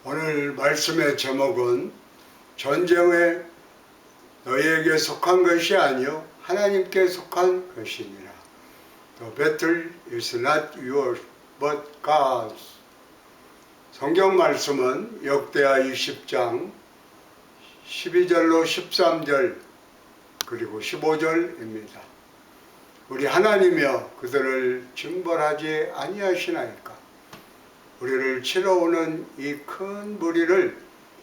오늘 말씀의 제목은 전쟁은 너희에게 속한 것이 아니요 하나님께 속한 것이니라. The battle is not yours but God's. 성경 말씀은 역대하 20장 12절로 13절 그리고 15절입니다. 우리 하나님이여 그들을 징벌하지 아니하시나이까. 우리를 치러오는 이 큰 무리를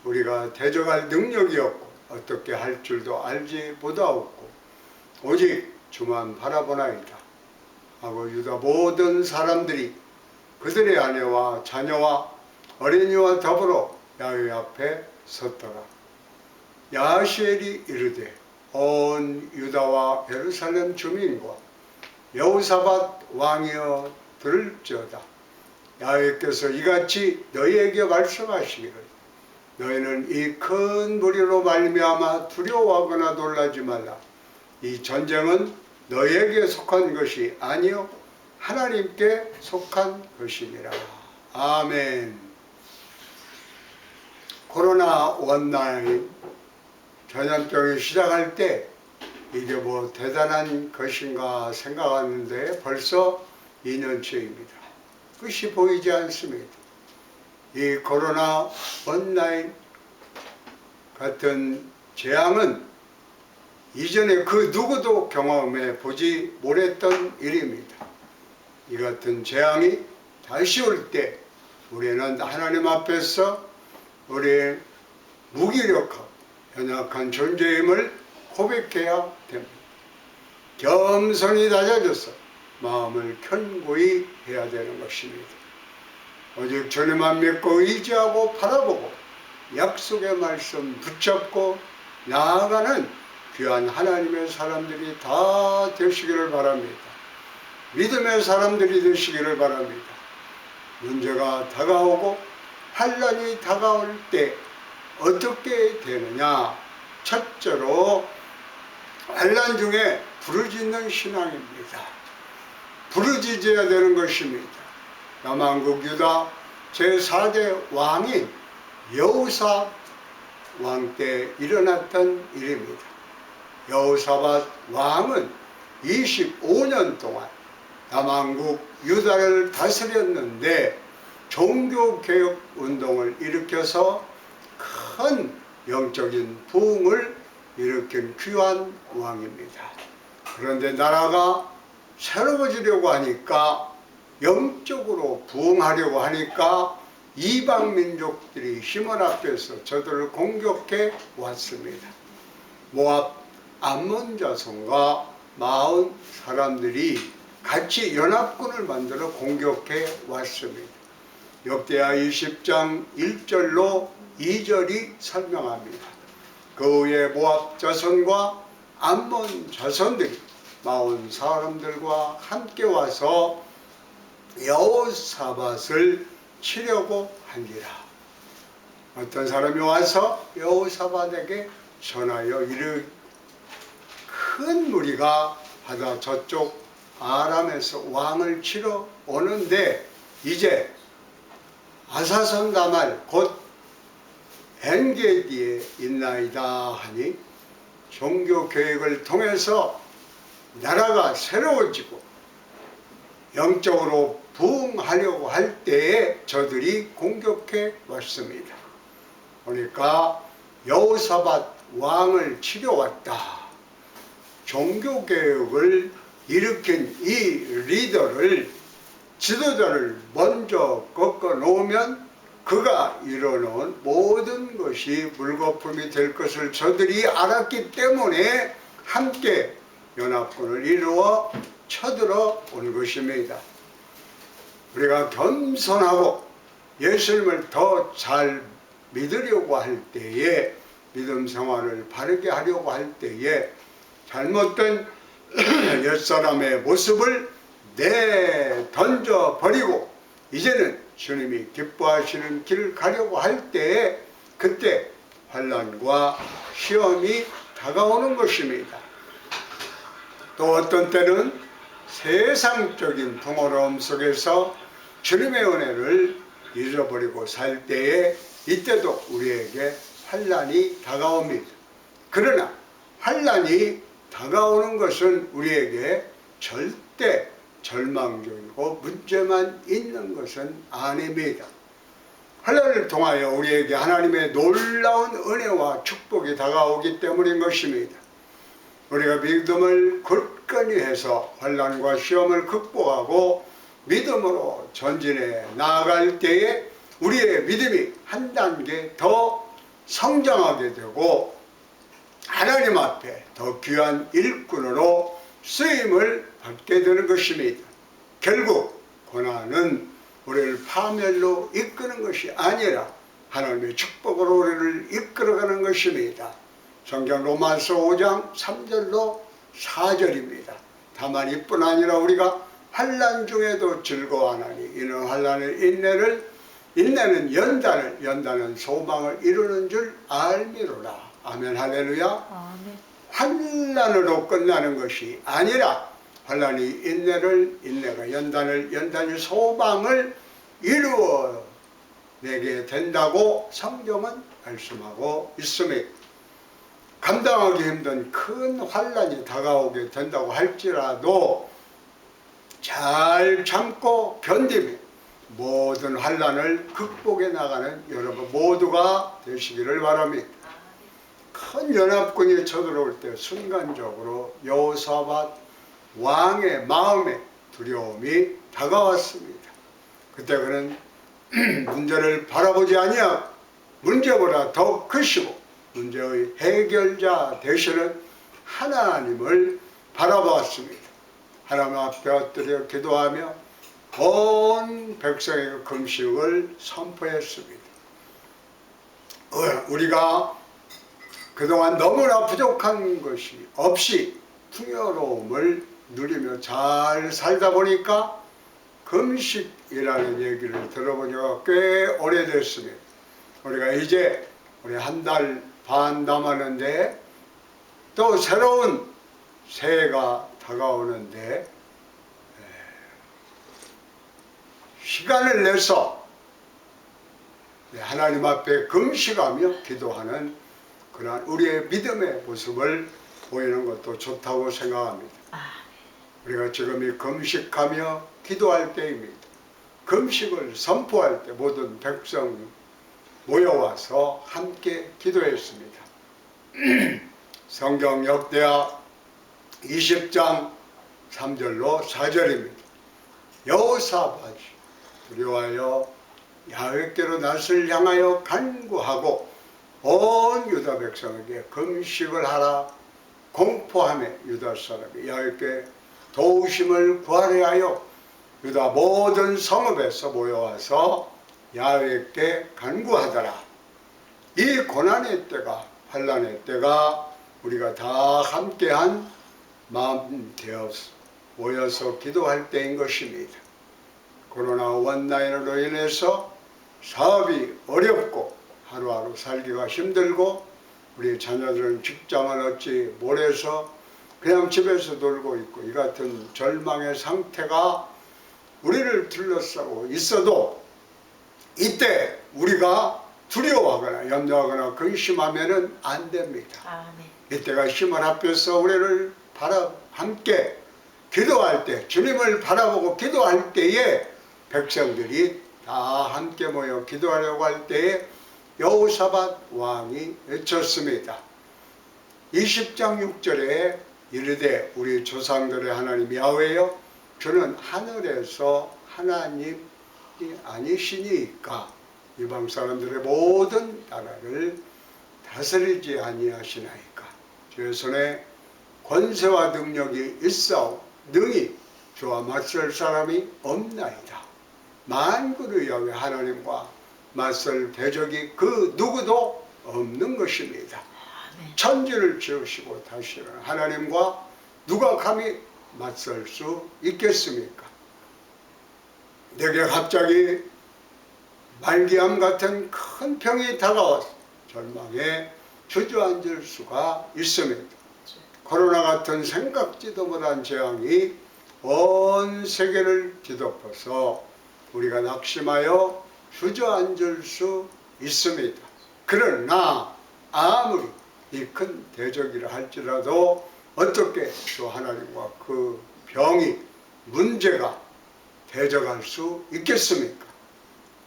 우리가 대적할 능력이 없고 어떻게 할 줄도 알지 못하옵고 오직 주만 바라보나이다 하고 유다 모든 사람들이 그들의 아내와 자녀와 어린이와 더불어 야훼 앞에 섰더라. 야하시엘이 이르되 온 유다와 예루살렘 주민과 여호사밧 왕이여 들을지어다. 야훼께서 이같이 너희에게 말씀하시기를 너희는 이 큰 무리로 말미암아 두려워하거나 놀라지 말라. 이 전쟁은 너희에게 속한 것이 아니요 하나님께 속한 것이니라. 아멘. 코로나 원나잇 전염병이 시작할 때 이게 뭐 대단한 것인가 생각하는데 벌써 2년째입니다. 끝이 보이지 않습니다. 이 코로나 원나잇 같은 재앙은 이전에 그 누구도 경험해 보지 못했던 일입니다. 이 같은 재앙이 다시 올 때 우리는 하나님 앞에서 우리의 무기력하고 연약한 존재임을 고백해야 됩니다. 겸손히 낮아져서 마음을 견고히 해야 되는 것입니다. 오직 주님만 믿고 의지하고 바라보고 약속의 말씀 붙잡고 나아가는 귀한 하나님의 사람들이 다 되시기를 바랍니다. 믿음의 사람들이 되시기를 바랍니다. 문제가 다가오고 환난이 다가올 때 어떻게 되느냐? 첫째로 환난 중에 부르짖는 신앙입니다. 부르짖어야 되는 것입니다. 남한국 유다 제4대 왕인 여호사 왕 때 일어났던 일입니다. 여호사밧 왕은 25년 동안 남한국 유다를 다스렸는데 종교개혁 운동을 일으켜서 큰 영적인 부흥을 일으킨 귀한 왕입니다. 그런데 나라가 새로워지려고 하니까 영적으로 부흥하려고 하니까 이방 민족들이 힘을 합해서 저들을 공격해 왔습니다. 모압 암몬 자손과 마온 사람들이 같이 연합군을 만들어 공격해 왔습니다. 역대하 20장 1절로 2절이 설명합니다. 그 후에 모압 자손과 암몬 자손들이 마온 사람들과 함께 와서 여호사밧을 치려고 하니라. 어떤 사람이 와서 여호사밧에게 전하여 이르 큰 무리가 바다 저쪽 아람에서 왕을 치러 오는데 이제 아사선 다말 곧 엔게디에 있나이다 하니 종교 계획을 통해서 나라가 새로워지고 영적으로 부흥하려고 할 때에 저들이 공격해 왔습니다. 보니까 여호사밧 왕을 치려 왔다. 종교개혁을 일으킨 이 리더를 지도자를 먼저 꺾어 놓으면 그가 이뤄놓은 모든 것이 물거품이 될 것을 저들이 알았기 때문에 함께 연합군을 이루어 쳐들어 온 것입니다. 우리가 겸손하고 예수님을 더 잘 믿으려고 할 때에 믿음 생활을 바르게 하려고 할 때에 잘못된 옛사람의 모습을 내던져 버리고 이제는 주님이 기뻐하시는 길을 가려고 할 때에 그때 환난과 시험이 다가오는 것입니다. 또 어떤 때는 세상적인 풍요로움 속에서 주님의 은혜를 잊어버리고 살 때에 이때도 우리에게 환난이 다가옵니다. 그러나 환난이 다가오는 것은 우리에게 절대 절망적이고 문제만 있는 것은 아닙니다. 환난을 통하여 우리에게 하나님의 놀라운 은혜와 축복이 다가오기 때문인 것입니다. 우리가 믿음을 굳건히 해서 환난과 시험을 극복하고 믿음으로 전진해 나아갈 때에 우리의 믿음이 한 단계 더 성장하게 되고 하나님 앞에 더 귀한 일꾼으로 쓰임을 받게 되는 것입니다. 결국 고난은 우리를 파멸로 이끄는 것이 아니라 하나님의 축복으로 우리를 이끌어가는 것입니다. 성경 로마서 5장 3절로 4절입니다. 다만 이뿐 아니라 우리가 환난 중에도 즐거워하나니 이는 환난의 인내는 연단은 소망을 이루는 줄 알미로라. 아멘 할렐루야. 아멘. 환난으로 끝나는 것이 아니라 환난이 인내가 연단이 소망을 이루어내게 된다고 성경은 말씀하고 있습니다. 감당하기 힘든 큰 환난이 다가오게 된다고 할지라도 잘 참고 견디며 모든 환난을 극복해 나가는 여러분 모두가 되시기를 바랍니다. 큰 연합군이 쳐들어올 때 순간적으로 여호사밧 왕의 마음에 두려움이 다가왔습니다. 그때 그는 문제를 바라보지 아니하고 문제보다 더 크시고 문제의 해결자 되시는 하나님을 바라보았습니다. 하나님 앞에 엎드려 기도하며 온 백성에게 금식을 선포했습니다. 우리가 그동안 너무나 부족한 것이 없이 풍요로움을 누리며 잘 살다 보니까 금식이라는 얘기를 들어본 지가 꽤 오래됐습니다. 우리가 이제 우리 한 달 반 남았는데 또 새로운 새해가 다가오는데 시간을 내서 하나님 앞에 금식하며 기도하는 그러한 우리의 믿음의 모습을 보이는 것도 좋다고 생각합니다. 우리가 지금 이 금식하며 기도할 때입니다. 금식을 선포할 때 모든 백성이 모여와서 함께 기도했습니다. 성경 역대하 20장 3절로 4절입니다. 여호사밧이 두려워하여 야훼께로 낯을 향하여 간구하고 온 유다 백성에게 금식을 하라 공포하며 유다 사람이 야훼께 도우심을 구하려 하여 유다 모든 성읍에서 모여와서 야훼께 간구하더라. 이 고난의 때가 환난의 때가 우리가 다 함께한 마음 되어서 모여서 기도할 때인 것입니다. 코로나 원나인으로 인해서 사업이 어렵고 하루하루 살기가 힘들고 우리 자녀들은 직장을 얻지 못해서 그냥 집에서 놀고 있고 이 같은 절망의 상태가 우리를 둘러싸고 있어도 이때 우리가 두려워하거나 염려하거나 근심하면 안 됩니다. 아멘. 이때가 힘을 합해서 우리를 함께 기도할 때 주님을 바라보고 기도할 때에 백성들이 다 함께 모여 기도하려고 할 때에 여호사밧 왕이 외쳤습니다. 20장 6절에 이르되 우리 조상들의 하나님 야훼여 주는 하늘에서 하나님이 아니시니까 이방 사람들의 모든 나라를 다스리지 아니하시나이까 주의 손에 권세와 능력이 있사오 능히 주와 맞설 사람이 없나이다. 만군의 여호와 하나님과 맞설 대적이 그 누구도 없는 것입니다. 아멘. 천지를 지으시고 다시는 하나님과 누가 감히 맞설 수 있겠습니까? 내게 갑자기 말기암 같은 큰 병이 다가와서 절망에 주저앉을 수가 있습니다. 코로나 같은 생각지도 못한 재앙이 온 세계를 뒤덮어서 우리가 낙심하여 주저앉을 수 있습니다. 그러나 아무리 이 큰 대적이라 할지라도 어떻게 또 하나님과 그 병이 문제가 대적할 수 있겠습니까?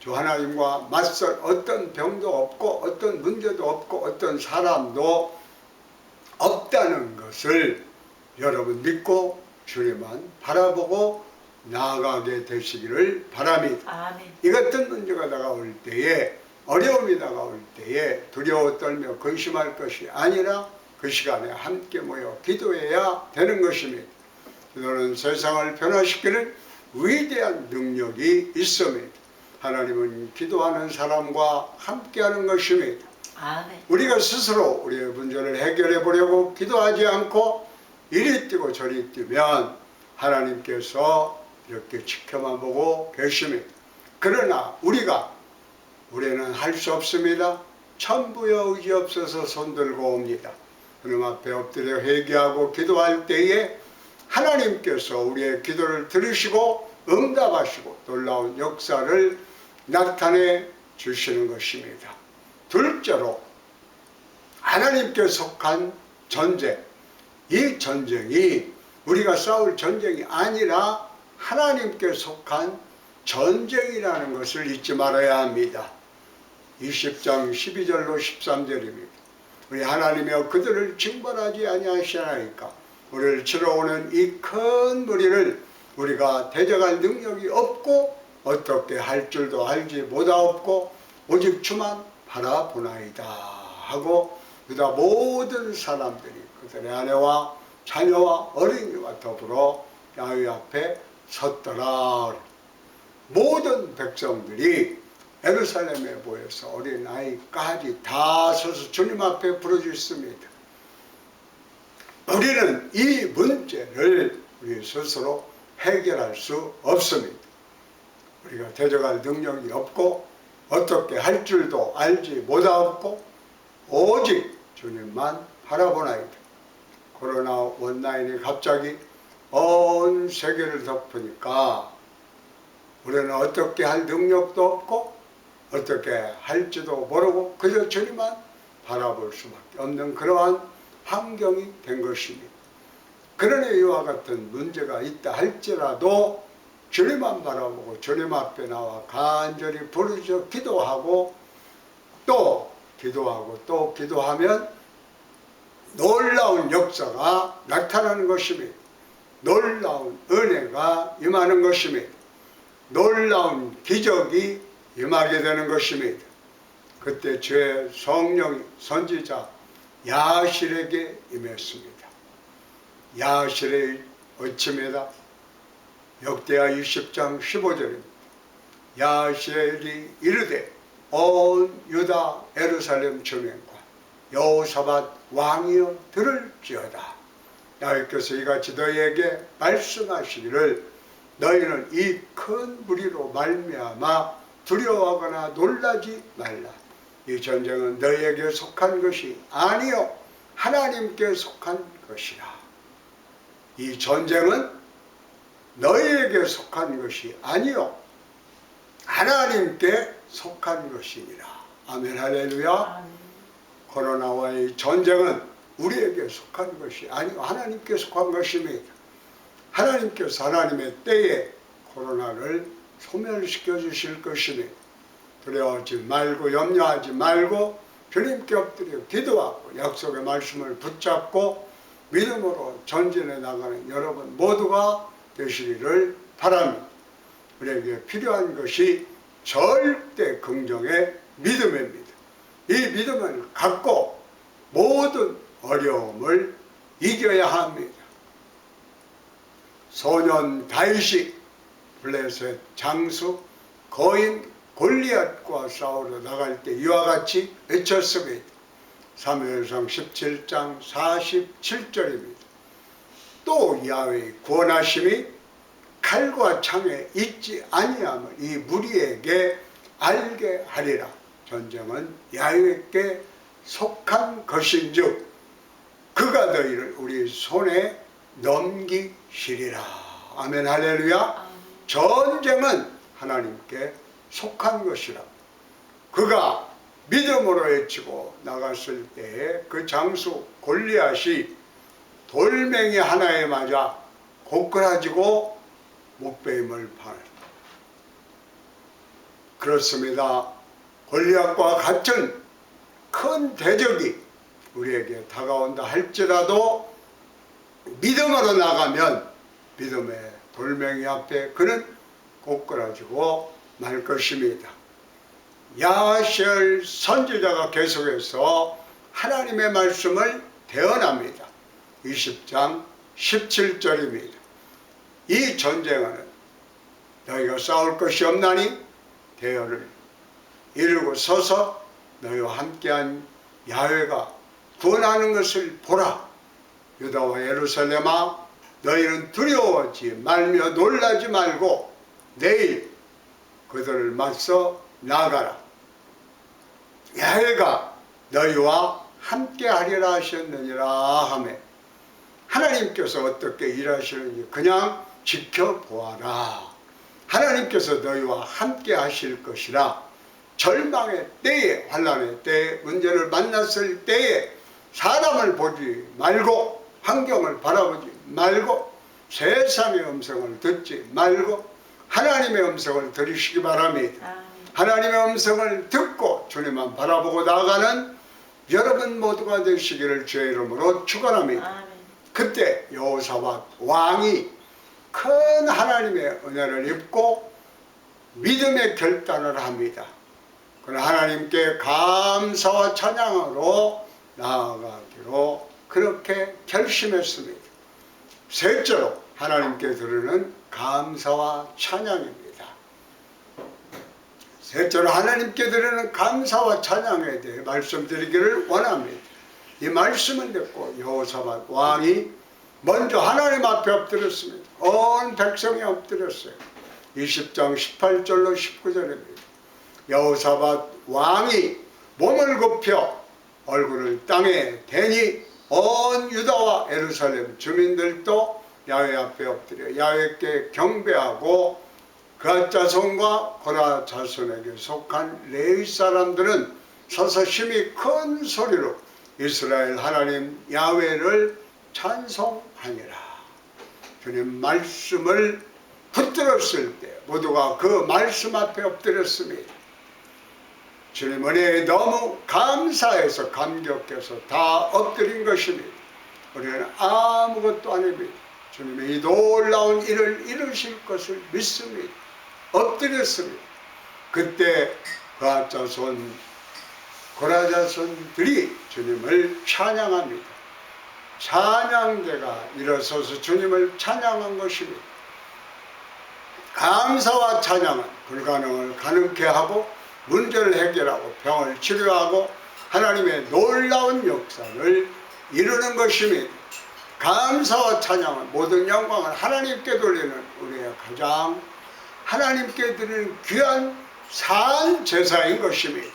주 하나님과 맞설 어떤 병도 없고 어떤 문제도 없고 어떤 사람도 없다는 것을 여러분 믿고 주님만 바라보고 나아가게 되시기를 바랍니다. 아멘. 이 같은 문제가 다가올 때에, 어려움이 다가올 때에 두려워 떨며 근심할 것이 아니라 그 시간에 함께 모여 기도해야 되는 것입니다. 기도는 세상을 변화시키는 위대한 능력이 있습니다. 하나님은 기도하는 사람과 함께하는 것입니다. 아멘. 우리가 스스로 우리의 문제를 해결해 보려고 기도하지 않고 이리 뛰고 저리 뛰면 하나님께서 이렇게 지켜만 보고 계십니다. 그러나 우리는 할 수 없습니다. 천부여 의지 없어서 손들고 옵니다. 하나님 앞에 엎드려 회개하고 기도할 때에 하나님께서 우리의 기도를 들으시고 응답하시고 놀라운 역사를 나타내 주시는 것입니다. 둘째로 하나님께 속한 전쟁, 이 전쟁이 우리가 싸울 전쟁이 아니라 하나님께 속한 전쟁이라는 것을 잊지 말아야 합니다. 20장 12절로 13절입니다. 우리 하나님이여 그들을 징벌하지 아니하시나이까. 우리를 치러 오는 이 큰 무리를 우리가 대적할 능력이 없고 어떻게 할 줄도 알지 못하옵고 오직 주만 바라보나이다 하고 유다 모든 사람들이 그들의 아내와 자녀와 어린이와 더불어 야훼 앞에 섰더라. 모든 백성들이 예루살렘에 모여서 어린아이까지 다 서서 주님 앞에 부르짖습니다. 우리는 이 문제를 우리 스스로 해결할 수 없습니다. 우리가 대적할 능력이 없고 어떻게 할 줄도 알지 못하고 오직 주님만 바라보나이다. 코로나 원나인이 갑자기 온 세계를 덮으니까 우리는 어떻게 할 능력도 없고 어떻게 할지도 모르고 그저 주님만 바라볼 수밖에 없는 그러한 환경이 된 것입니다. 그러나 이와 같은 문제가 있다 할지라도 주님만 바라보고 주님 앞에 나와 간절히 부르짖어 기도하고 또 기도하면 놀라운 역사가 나타나는 것입니다. 놀라운 은혜가 임하는 것입니다. 놀라운 기적이 임하게 되는 것입니다. 그때 주의 성령이 선지자 야실에게 임했습니다. 야실의 어침에다 역대하 20장 15절입니다. 야실이 이르되 온 유다 예루살렘 주민과 여호사밧 왕이여 들을지어다. 야훼께서 이같이 너희에게 말씀하시기를 너희는 이 큰 무리로 말미암아 두려워하거나 놀라지 말라. 이 전쟁은 너희에게 속한 것이 아니요 하나님께 속한 것이라. 이 전쟁은 너희에게 속한 것이 아니요 하나님께 속한 것이니라. 아멘 할렐루야. 코로나와의 전쟁은 우리에게 속한 것이 아니요 하나님께 속한 것입니다. 하나님께서 하나님의 때에 코로나를 소멸시켜 주실 것이니 두려워하지 말고 염려하지 말고 주님께 엎드려 기도하고 약속의 말씀을 붙잡고 믿음으로 전진해 나가는 여러분 모두가 되시기를 바랍니다. 우리에게 필요한 것이 절대 긍정의 믿음입니다. 이 믿음을 갖고 모든 어려움을 이겨야 합니다. 소년 다윗이 블레셋 장수 거인 골리앗과 싸우러 나갈 때 이와 같이 외쳤습니다. 사무엘상 17장 47절입니다. 또 야훼의 구원하심이 칼과 창에 있지 아니함을 이 무리에게 알게 하리라. 전쟁은 야훼에게 속한 것인즉 그가 너희를 우리 손에 넘기시리라. 아멘 할렐루야. 전쟁은 하나님께 속한 것이라. 그가 믿음으로 외치고 나갔을 때에 그 장수 골리앗이 돌멩이 하나에 맞아 고꾸라지고 목베임을 발. 그렇습니다. 골리앗과 같은 큰 대적이 우리에게 다가온다 할지라도 믿음으로 나가면 믿음의 돌멩이 앞에 그는 고꾸라지고 말 것입니다. 야시엘 선지자가 계속해서 하나님의 말씀을 대언합니다. 20장 17절입니다. 이 전쟁은 너희가 싸울 것이 없나니 대열을 이루고 서서 너희와 함께한 야훼가 구원하는 것을 보라. 유다와 예루살렘아, 너희는 두려워하지 말며 놀라지 말고 내일 그들을 맞서 나가라. 야훼가 너희와 함께하리라 하셨느니라 하매 하나님께서 어떻게 일하시는지 그냥 지켜보아라. 하나님께서 너희와 함께 하실 것이라. 절망의 때에, 환난의 때에, 문제를 만났을 때에 사람을 보지 말고 환경을 바라보지 말고 세상의 음성을 듣지 말고 하나님의 음성을 들으시기 바랍니다. 하나님의 음성을 듣고 주님만 바라보고 나가는 여러분 모두가 되시기를 주의 이름으로 축원합니다. 그때 여호사밧 왕이 큰 하나님의 은혜를 입고 믿음의 결단을 합니다. 그러나 하나님께 감사와 찬양으로 나아가기로 그렇게 결심했습니다. 셋째로 하나님께 드리는 감사와 찬양입니다. 셋째로 하나님께 드리는 감사와 찬양에 대해 말씀드리기를 원합니다. 이 말씀을 듣고 여호사밧 왕이 먼저 하나님 앞에 엎드렸습니다. 온 백성이 엎드렸어요. 20장 18절로 19절입니다. 여호사밧 왕이 몸을 굽혀 얼굴을 땅에 대니 온 유다와 예루살렘 주민들도 야훼 앞에 엎드려 야훼께 경배하고 그앗 자손과 고라 자손에게 속한 레위 사람들은 서서 심히 큰 소리로 이스라엘 하나님 야훼를 찬송하니라. 주님 말씀을 붙들었을 때 모두가 그 말씀 앞에 엎드렸습니다. 주님 은혜에 너무 감사해서 감격해서 다 엎드린 것입니다. 우리는 아무것도 아닙니다. 주님의 이 놀라운 일을 이루실 것을 믿습니다. 엎드렸습니다. 그때 그앗 자손 고라 자손들이 주님을 찬양합니다. 찬양대가 일어서서 주님을 찬양한 것입니다. 감사와 찬양은 불가능을 가능케 하고 문제를 해결하고 병을 치료하고 하나님의 놀라운 역사를 이루는 것입니다. 감사와 찬양은 모든 영광을 하나님께 돌리는 우리의 가장 하나님께 드리는 귀한 산 제사인 것입니다.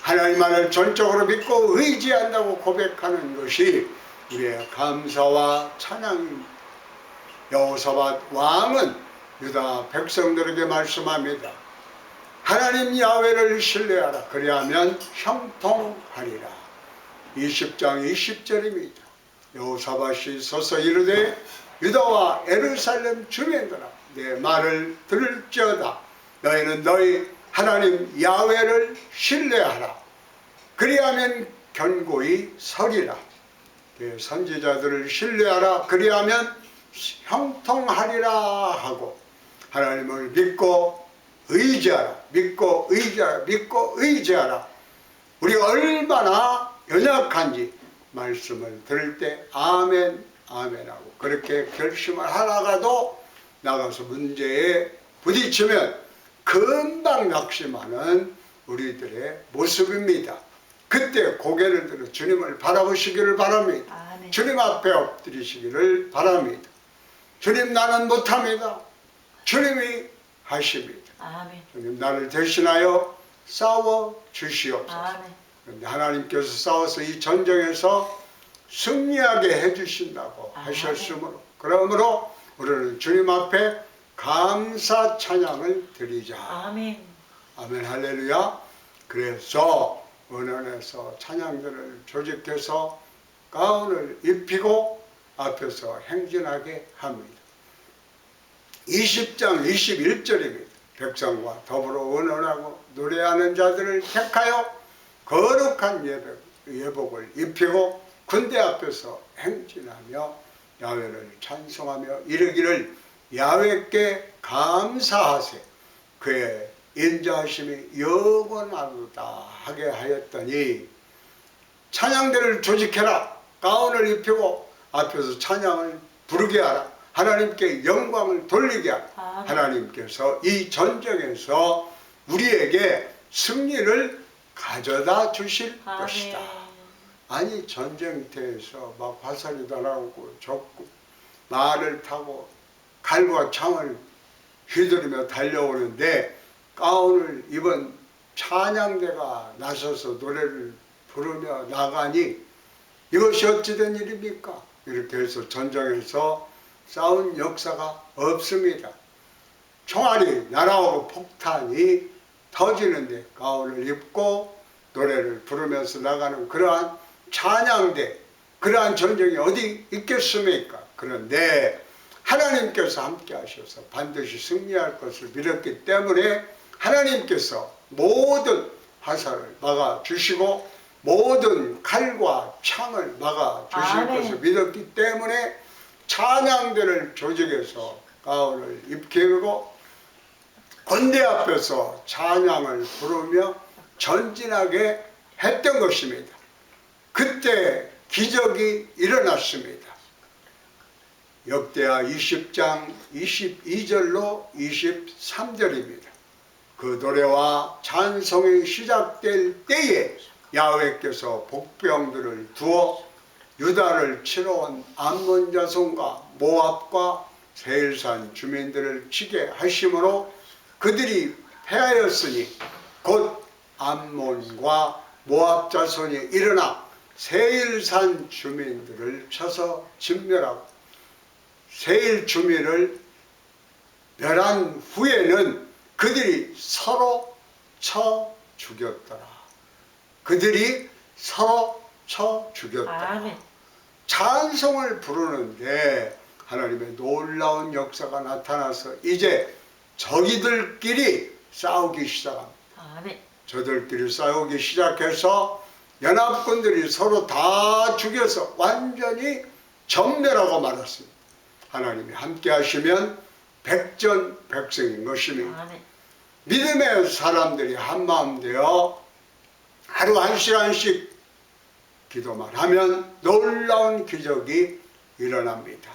하나님만을 전적으로 믿고 의지한다고 고백하는 것이 우리의 감사와 찬양입니다. 여호사밧 왕은 유다 백성들에게 말씀합니다. 하나님 야훼를 신뢰하라. 그리하면 형통하리라. 20장 20절입니다. 여호사밧이 서서 이르되 유다와 예루살렘 주민들아 내 말을 들을지어다. 너희는 너희 하나님 야훼를 신뢰하라. 그리하면 견고히 서리라. 선지자들을 신뢰하라. 그리하면 형통하리라 하고 하나님을 믿고 의지하라. 믿고 의지하라. 믿고 의지하라. 우리가 얼마나 연약한지 말씀을 들을 때 아멘 아멘 하고 그렇게 결심을 하다가도 나가서 문제에 부딪히면 금방 낙심하는 우리들의 모습입니다. 그때 고개를 들어 주님을 바라보시기를 바랍니다. 아멘. 주님 앞에 엎드리시기를 바랍니다. 주님 나는 못합니다. 주님이 하십니다. 아멘. 주님 나를 대신하여 싸워 주시옵소서. 그런데 하나님께서 싸워서 이 전쟁에서 승리하게 해주신다고 하셨으므로 그러므로 우리는 주님 앞에 감사 찬양을 드리자. 아멘. 아멘 할렐루야. 그래서 언언해서 찬양들을 조직해서 가운을 입히고 앞에서 행진하게 합니다. 20장 21절입니다. 백성과 더불어 언언하고 노래하는 자들을 택하여 거룩한 예복을 입히고 군대 앞에서 행진하며 야훼를 찬송하며 이르기를 야훼께 감사하세 그의 인자하심이 영원하도다 하게 하였더니 찬양대를 조직해라. 가운을 입히고 앞에서 찬양을 부르게 하라. 하나님께 영광을 돌리게 하라. 하나님께서 이 전쟁에서 우리에게 승리를 가져다 주실 것이다. 아니 전쟁터에서 막 화살이 날아오고 적고 말을 타고 칼과 창을 휘두르며 달려오는데 가운을 입은 찬양대가 나서서 노래를 부르며 나가니 이것이 어찌된 일입니까? 이렇게 해서 전쟁에서 싸운 역사가 없습니다. 총알이 날아오고 폭탄이 터지는데 가운을 입고 노래를 부르면서 나가는 그러한 찬양대, 그러한 전쟁이 어디 있겠습니까? 그런데 하나님께서 함께 하셔서 반드시 승리할 것을 믿었기 때문에 하나님께서 모든 화살을 막아주시고 모든 칼과 창을 막아주실 것을 믿었기 때문에 찬양대를 조직해서 가운을 입히고 군대 앞에서 찬양을 부르며 전진하게 했던 것입니다. 그때 기적이 일어났습니다. 역대하 20장 22절로 23절입니다. 그 노래와 찬송이 시작될 때에 야훼께서 복병들을 두어 유다를 치러 온 암몬 자손과 모압과 세일산 주민들을 치게 하심으로 그들이 패하였으니 곧 암몬과 모압 자손이 일어나 세일산 주민들을 쳐서 진멸하고 세일 주민을 멸한 후에는 그들이 서로 쳐 죽였더라. 그들이 서로 쳐 죽였더라. 찬송을 부르는데 하나님의 놀라운 역사가 나타나서 이제 저기들끼리 싸우기 시작합니다. 저들끼리 싸우기 시작해서 연합군들이 서로 다 죽여서 완전히 전멸하고 말았습니다. 하나님이 함께 하시면 백전백승인 것입니다. 믿음의 사람들이 한마음 되어 하루 1시간씩 기도만 하면 놀라운 기적이 일어납니다.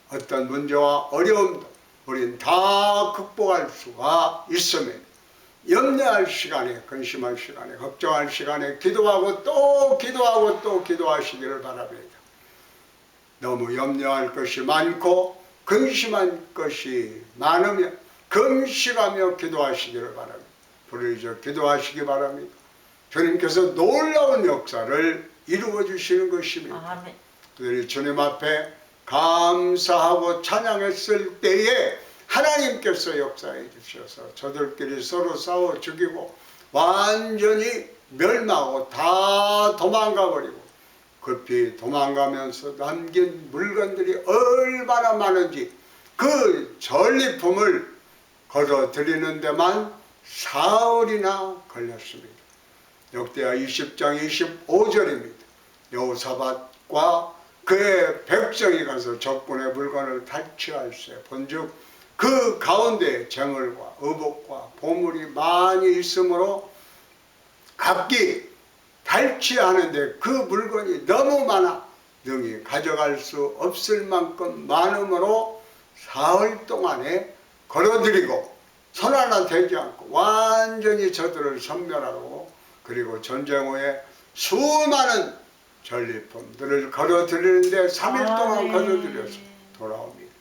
어떤 문제와 어려움도 우린 다 극복할 수가 있습니다. 염려할 시간에, 근심할 시간에, 걱정할 시간에 기도하고 또 기도하고 또 기도하시기를 바랍니다. 너무 염려할 것이 많고 근심할 것이 많으면 금식하며 기도하시기를 바랍니다. 부르짖어 기도하시기 바랍니다. 주님께서 놀라운 역사를 이루어 주시는 것입니다. 그들이 주님 앞에 감사하고 찬양했을 때에 하나님께서 역사해 주셔서 저들끼리 서로 싸워 죽이고 완전히 멸망하고 다 도망가 버리고 급히 도망가면서 남긴 물건들이 얼마나 많은지 그 전리품을 걸어드리는 데만 사흘이나 걸렸습니다. 역대하 20장 25절입니다. 여호사밧과 그의 백성이 가서 적군의 물건을 탈취할세 본즉 그 가운데 재물과 의복과 보물이 많이 있으므로 각기 탈취하는데 그 물건이 너무 많아 능히 가져갈 수 없을 만큼 많으므로 사흘 동안에 걸어들이고 손 하나 대지 않고 완전히 저들을 섬멸하고 그리고 전쟁 후에 수많은 전리품들을 걸어드리는데 3일 동안 걸어드려서 돌아옵니다.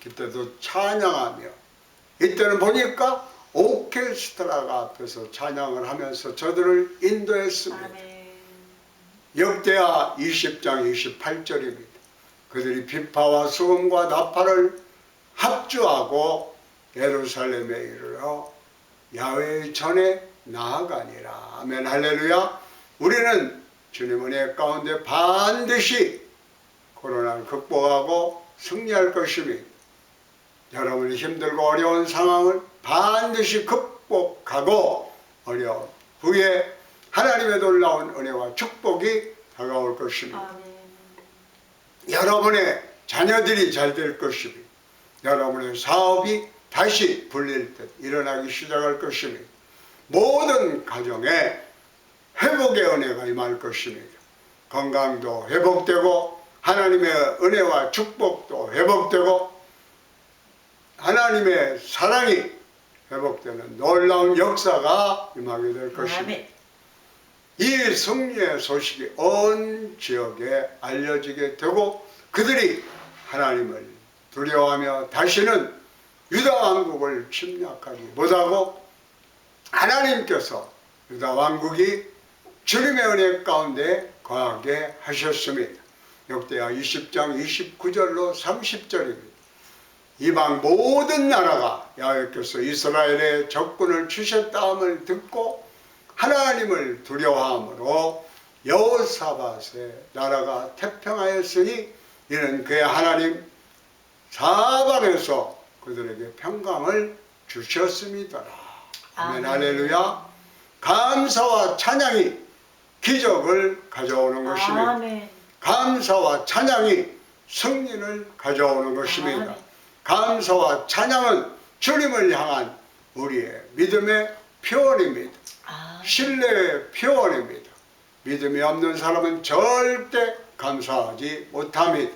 그때도 찬양하며 이때는 보니까 오케스트라가 앞에서 찬양을 하면서 저들을 인도했습니다. 역대하 20장 28절입니다. 그들이 비파와 수금과 나팔을 합주하고 예루살렘에 이르러 야훼의 전에 나아가니라. 아멘 할렐루야. 우리는 주님 은혜 가운데 반드시 코로나를 극복하고 승리할 것입니다. 여러분이 힘들고 어려운 상황을 반드시 극복하고 어려운 후에 하나님의 놀라운 은혜와 축복이 다가올 것입니다. 아멘. 여러분의 자녀들이 잘 될 것입니다. 여러분의 사업이 다시 불릴 듯 일어나기 시작할 것입니다. 모든 가정에 회복의 은혜가 임할 것입니다. 건강도 회복되고 하나님의 은혜와 축복도 회복되고 하나님의 사랑이 회복되는 놀라운 역사가 임하게 될 것입니다. 아멘. 이 승리의 소식이 온 지역에 알려지게 되고 그들이 하나님을 두려워하며 다시는 유다 왕국을 침략하지 못하고 하나님께서 유다 왕국이 주님의 은혜 가운데 거하게 하셨습니다. 역대하 20장 29절로 30절입니다. 이방 모든 나라가 야훼께서 이스라엘의 적군을 주셨다함을 듣고 하나님을 두려워함으로 여호사밧의 나라가 태평하였으니 이는 그의 하나님 사방에서 그들에게 평강을 주셨습니다. 아멘. 할렐루야. 감사와 찬양이 기적을 가져오는 것입니다. 아멘. 감사와 찬양이 승리를 가져오는 것입니다. 아멘. 감사와 찬양은 주님을 향한 우리의 믿음의 표현입니다. 신뢰의 표현입니다. 믿음이 없는 사람은 절대 감사하지 못합니다.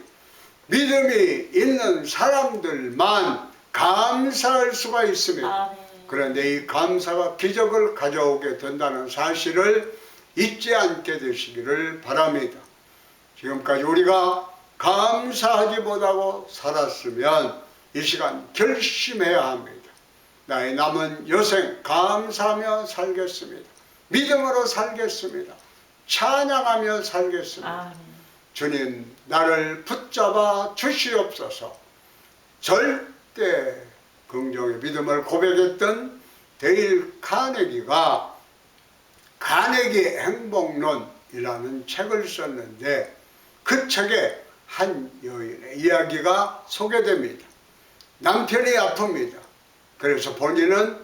믿음이 있는 사람들만 감사할 수가 있습니다. 아멘. 그런데 이 감사가 기적을 가져오게 된다는 사실을 잊지 않게 되시기를 바랍니다. 지금까지 우리가 감사하지 못하고 살았으면 이 시간 결심해야 합니다. 나의 남은 여생 감사하며 살겠습니다. 믿음으로 살겠습니다. 찬양하며 살겠습니다. 아멘. 주님 나를 붙잡아 주시옵소서. 절대 긍정의 믿음을 고백했던 데일 카네기가 카네기 행복론이라는 책을 썼는데 그 책에 한 여인의 이야기가 소개됩니다. 남편이 아픕니다. 그래서 본인은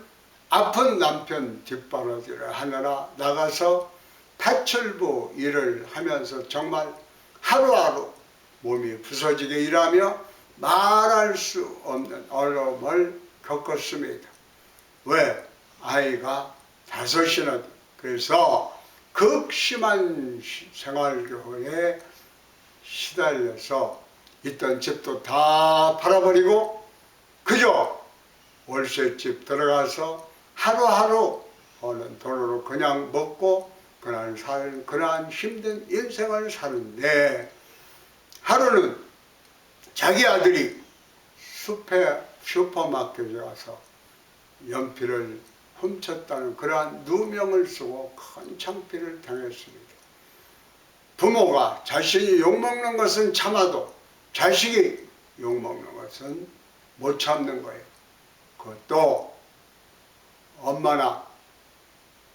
아픈 남편 뒷바라지를 하느라 나가서 파출부 일을 하면서 정말 하루하루 몸이 부서지게 일하며 말할 수 없는 어려움을 겪었습니다. 왜? 아이가 5이나 그래서 극심한 생활고에 시달려서 있던 집도 다 팔아버리고 그저 월세집 들어가서 하루하루 어느 돈으로 그냥 먹고 그러한 힘든 인생을 사는데 하루는 자기 아들이 슈퍼마켓에 가서 연필을 훔쳤다는 그러한 누명을 쓰고 큰 창피를 당했습니다. 부모가 자신이 욕먹는 것은 참아도 자식이 욕먹는 것은 못 참는 거예요. 그것도 엄마나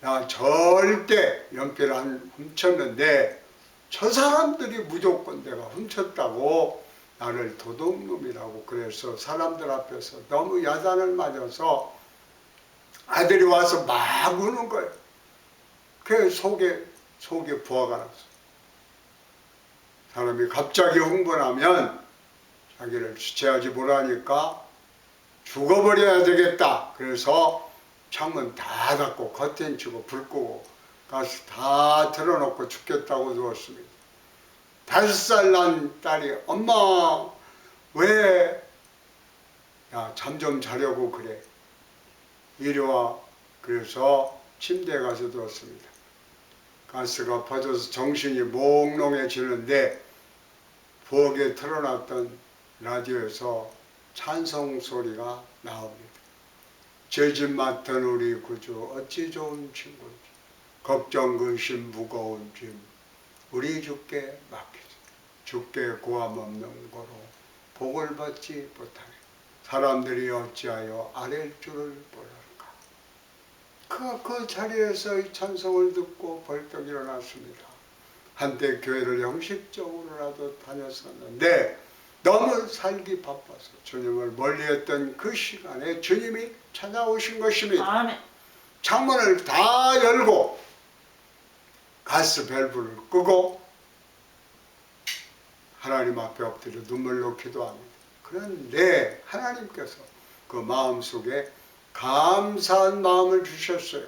나 절대 연필 안 훔쳤는데 저 사람들이 무조건 내가 훔쳤다고 나를 도둑놈이라고 그래서 사람들 앞에서 너무 야단을 맞아서 아들이 와서 막 우는 거예요. 그 속에 부하가 났어. 사람이 갑자기 흥분하면 자기를 주체하지 못하니까 죽어버려야 되겠다. 그래서 창문 다 닫고 커튼 치고 불 끄고 가스 다 틀어놓고 죽겠다고 누웠습니다. 5살 난 딸이 엄마 왜 잠 좀 자려고 그래. 이리 와. 그래서 침대에 가서 누웠습니다. 가스가 퍼져서 정신이 몽롱해지는데 부엌에 틀어놨던 라디오에서 찬송 소리가 나옵니다. 죄짐 맡은 우리 구주 어찌 좋은 친구지. 걱정 근심 무거운 짐 우리 주께 맡기자. 주께 고함 없는 거로 복을 받지 못하네. 사람들이 어찌하여 아랠 줄을 모를까. 그가 그 자리에서 이 찬송을 듣고 벌떡 일어났습니다. 한때 교회를 형식적으로라도 다녔었는데 너무 살기 바빠서 주님을 멀리했던 그 시간에 주님이 찾아오신 것입니다. 아멘. 창문을 다 열고 가스 밸브를 끄고 하나님 앞에 엎드려 눈물로 기도합니다. 그런데 하나님께서 그 마음속에 감사한 마음을 주셨어요.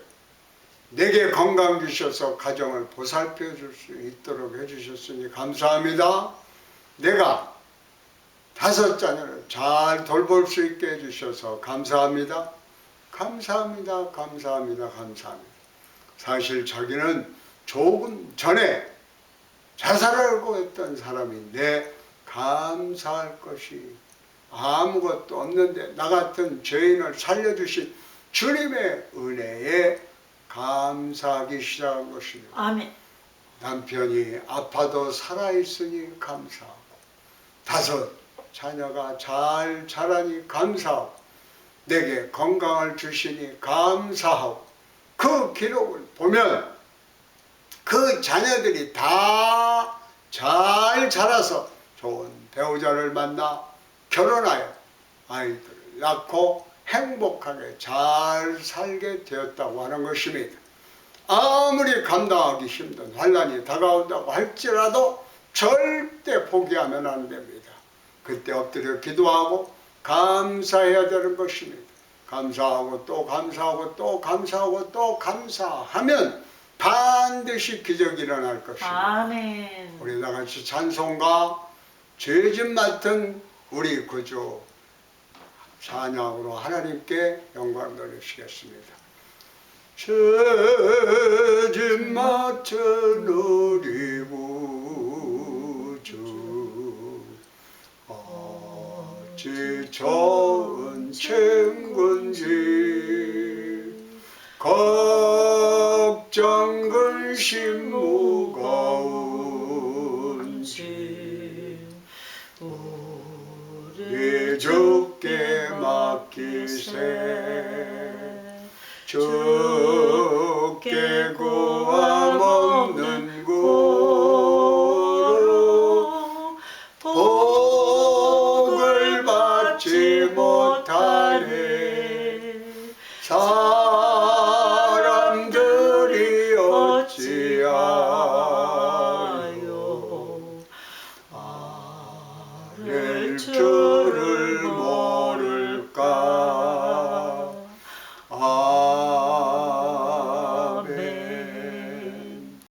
내게 건강 주셔서 가정을 보살펴 줄 수 있도록 해주셨으니 감사합니다. 내가 5 자녀를 잘 돌볼 수 있게 해주셔서 감사합니다. 감사합니다. 감사합니다. 감사합니다. 사실 자기는 조금 전에 자살하려고 했던 사람인데 감사할 것이 아무것도 없는데 나 같은 죄인을 살려주신 주님의 은혜에 감사하기 시작한 것입니다. 아멘. 남편이 아파도 살아있으니 감사하고 5 자녀가 잘 자라니 감사하고 내게 건강을 주시니 감사하고 그 기록을 보면 그 자녀들이 다 잘 자라서 좋은 배우자를 만나 결혼하여 아이들을 낳고 행복하게 잘 살게 되었다고 하는 것입니다. 아무리 감당하기 힘든 환난이 다가온다고 할지라도 절대 포기하면 안 됩니다. 그때 엎드려 기도하고 감사해야 되는 것입니다. 감사하고 또 감사하고 또 감사하고 또 감사하면 반드시 기적이 일어날 것입니다. 아멘. 우리 다같이 찬송가 죄짐 맡은 우리 구주 찬양으로 하나님께 영광 돌리시겠습니다. 죄짐 맡은 우리 구주 어찌 좋은 친구인지 걱정 근심 무거운지 우리 주께 맡기세 주께